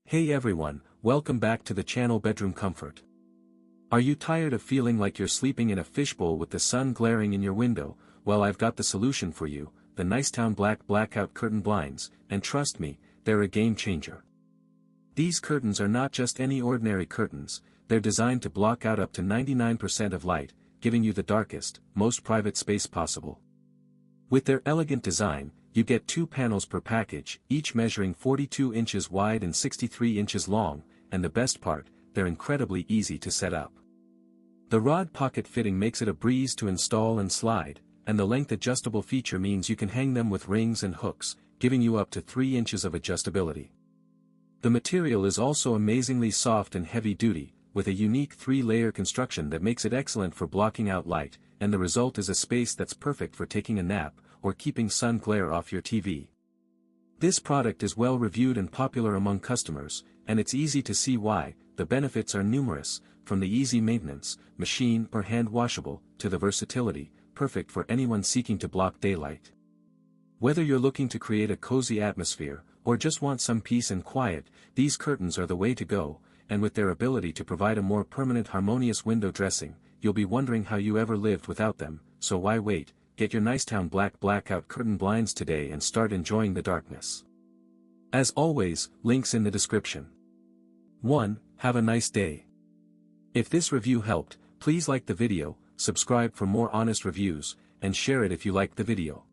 Hey everyone, welcome back to the channel Bedroom Comfort. Are you tired of feeling like you're sleeping in a fishbowl with the sun glaring in your window? Well, I've got the solution for you, the NICETOWN Blackout Curtain Blinds, and trust me, they're a game changer. These curtains are not just any ordinary curtains, they're designed to block out up to 99% of light, giving you the darkest, most private space possible. With their elegant design, you get 2 panels per package, each measuring 42 inches wide and 63 inches long, and the best part, they're incredibly easy to set up. The rod pocket fitting makes it a breeze to install and slide, and the length adjustable feature means you can hang them with rings and hooks, giving you up to 3 inches of adjustability. The material is also amazingly soft and heavy-duty, with a unique 3-layer construction that makes it excellent for blocking out light, and the result is a space that's perfect for taking a nap, or keeping sun glare off your TV. This product is well reviewed and popular among customers, and it's easy to see why. The benefits are numerous, from the easy maintenance, machine or hand washable, to the versatility, perfect for anyone seeking to block daylight. Whether you're looking to create a cozy atmosphere, or just want some peace and quiet, these curtains are the way to go, and with their ability to provide a more permanent harmonious window dressing, you'll be wondering how you ever lived without them, so why wait? Get your NICETOWN Blackout Curtain Blinds today and start enjoying the darkness. As always, links in the description. 1. Have a nice day. If this review helped, please like the video, subscribe for more honest reviews, and share it if you liked the video.